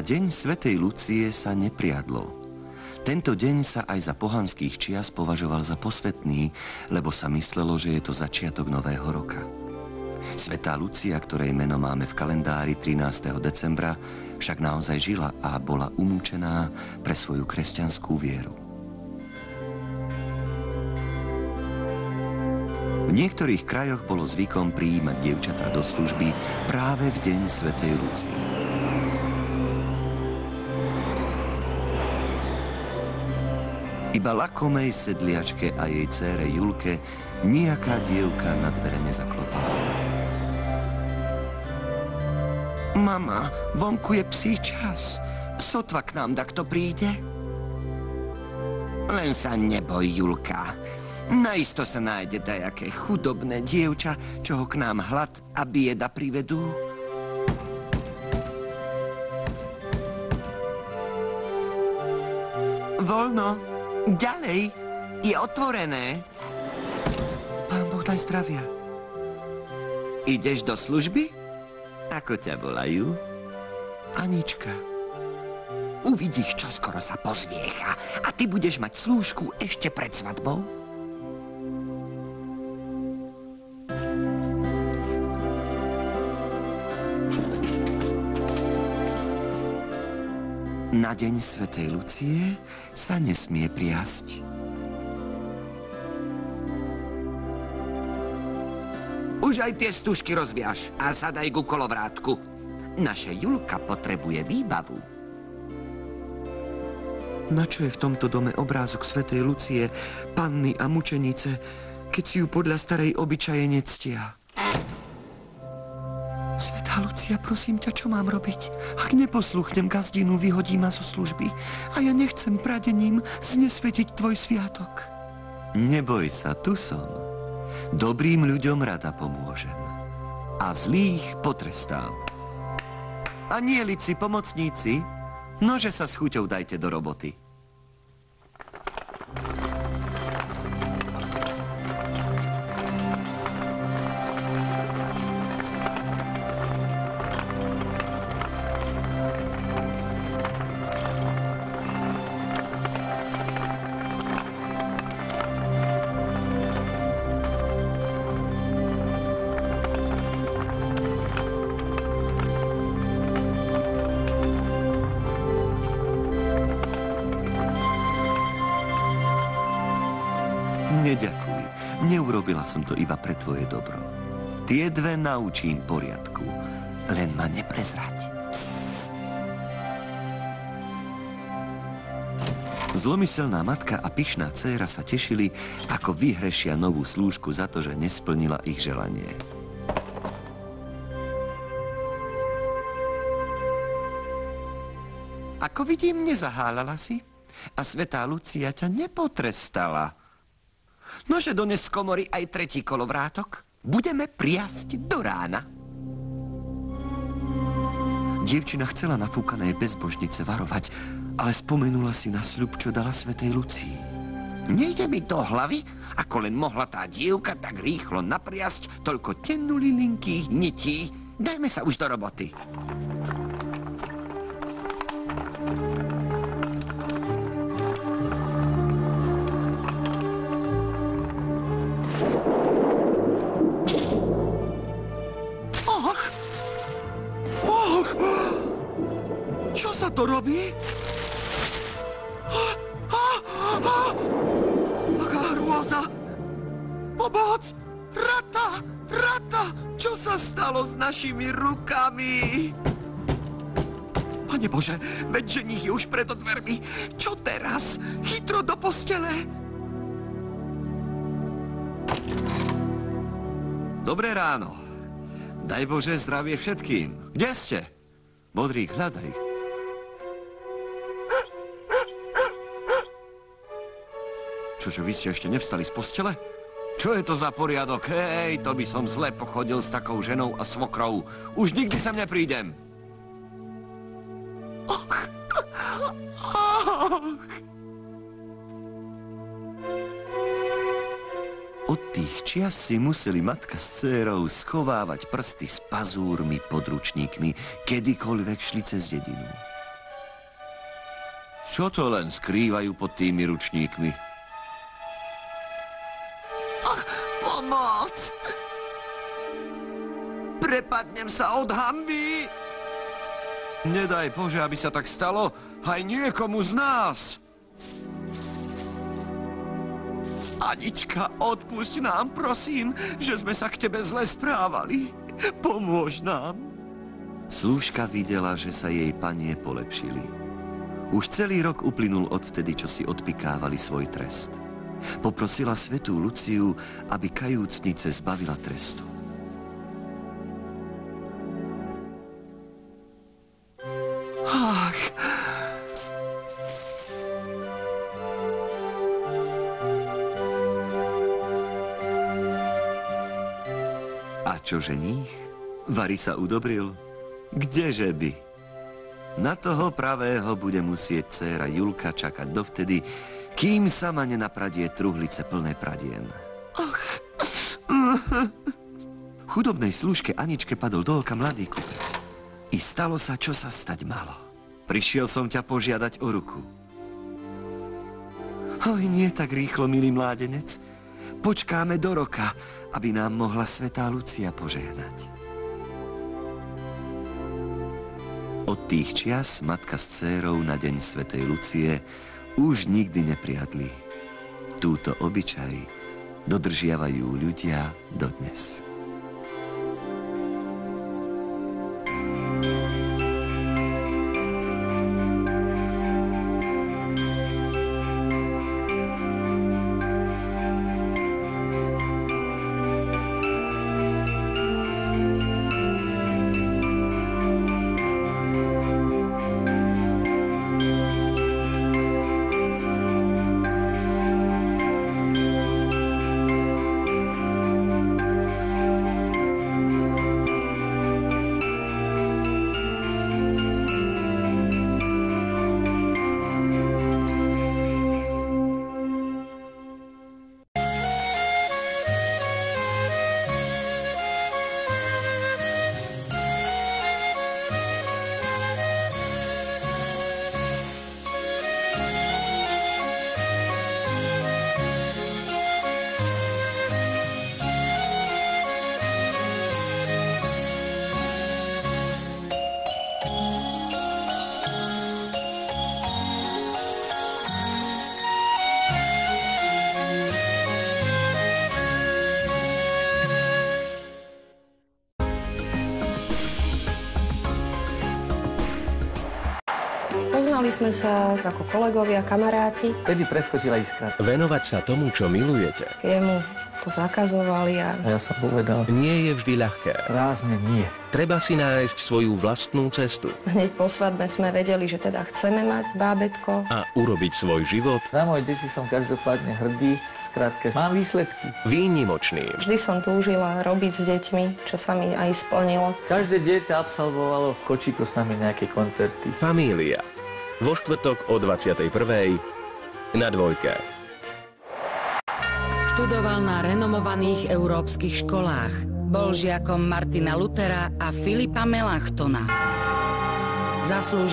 Na deň svätej Lucie sa nepriadlo. Tento deň sa aj za pohanských čias považoval za posvätný, lebo sa myslelo, že je to začiatok nového roka. Svätá Lucia, ktorej meno máme v kalendári 13. decembra, však naozaj žila a bola umúčená pre svoju kresťanskú vieru. V niektorých krajoch bolo zvykom prijímať dievčatá do služby práve v deň svätej Lucie. Iba lakomej sedliačke a jej dcére Julke nejaká dievka na dvere nezaklopala. Mama, vonku je psí čas. Sotva k nám takto príde? Len sa neboj, Julka. Naisto sa nájde dajaké chudobné dievča, čo ho k nám hlad a bieda privedú. Voľno. Ďalej. Je otvorené. Pán Boh daj zdravia. Ideš do služby? Ako ťa volajú? Anička. Uvidíš, čo skoro sa pozviecha a ty budeš mať slúžku ešte pred svadbou? Na deň svätej Lucie sa nesmie priasť. Už aj tie stužky rozviaž a zadaj ku kolovrátku. Naša Julka potrebuje výbavu. Na čo je v tomto dome obrázok svätej Lucie, panny a mučenice, keď si ju podľa starej obyčaje nectia? Svätá Lucia, prosím ťa, čo mám robiť? Ak neposluchnem gazdinu, vyhodí ma zo služby a ja nechcem pradením znesvetiť tvoj sviatok. Neboj sa, tu som. Dobrým ľuďom rada pomôžem a zlých potrestám. Anielici, pomocníci, nože sa s chuťou dajte do roboty. Neďakuj, neurobila som to iba pre tvoje dobro. Tie dve naučím poriadku, len ma neprezrať. Psst. Zlomyselná matka a pyšná dcéra sa tešili, ako vyhrešia novú slúžku za to, že nesplnila ich želanie. Ako vidím, nezahálala si a svätá Lucia ťa nepotrestala. Nože dones z komory aj tretí kolovrátok. Budeme priasť do rána. Dievčina chcela nafúkanej bezbožnice varovať, ale spomenula si na sľub, čo dala svätej Lucii. Nejde mi do hlavy, ako len mohla tá dievka tak rýchlo napriasť toľko tenulilinkých nití. Dajme sa už do roboty. Čo sa to robí? Aká hrôza! Pomoc! Rata! Rata! Čo sa stalo s našimi rukami? Pane Bože, veď ženích je už pred dvermi. Čo teraz? Chytro do postele! Dobré ráno. Daj Bože zdravie všetkým. Kde ste? Bodrík, hľadaj. Čože, vy ste ešte nevstali z postele? Čo je to za poriadok? Hej, to by som zle pochodil s takou ženou a svokrou. Už nikdy sem neprídem. Od tých čias si museli matka s dcérou schovávať prsty s pazúrmi pod ručníkmi, kedykoľvek šli cez dedinu. Čo to len skrývajú pod tými ručníkmi? Pomoc! Prepadnem sa od hanby! Nedaj Bože, aby sa tak stalo aj niekomu z nás! Anička, odpusť nám, prosím, že sme sa k tebe zle správali. Pomôž nám. Slúžka videla, že sa jej panie polepšili. Už celý rok uplynul odvtedy, čo si odpikávali svoj trest. Poprosila svätú Luciu, aby kajúcnice zbavila trestu. Ach! A čo ženích? Vari sa udobril? Kdeže by? Na toho pravého bude musieť dcéra Julka čakať dovtedy, kým sama nenapradie truhlice plné pradien. Ach. Chudobnej slúžke Aničke padol do oka mladý kupec. I stalo sa, čo sa stať malo. Prišiel som ťa požiadať o ruku. Oj, nie tak rýchlo, milý mládenec. Počkáme do roka, aby nám mohla svätá Lucia požehnať. Od tých čias matka s dcérou na deň svätej Lucie už nikdy nepriadli. Túto obyčaj dodržiavajú ľudia dodnes. Poznali sme sa ako kolegovia, kamaráti. Vtedy preskočila iskra. Venovať sa tomu, čo milujete, Jemu to zakazovali a A ja som povedal, nie je vždy ľahké. rázne nie. Treba si nájsť svoju vlastnú cestu hneď po svadbe sme vedeli, že teda chceme mať bábätko. a urobiť svoj život Na moje deti som každopádne hrdý. Skrátke, mám výsledky. výnimočným. Vždy som túžila robiť s deťmi, čo sa mi aj splnilo. Každé dieťa absolvovalo v kočíku s nami nejaké koncerty. Família. Vo štvrtok o 21:00 na Dvojke. Študoval na renomovaných európskych školách. Bol žiakom Martina Luthera a Filipa Melanchtona. Zaslúžil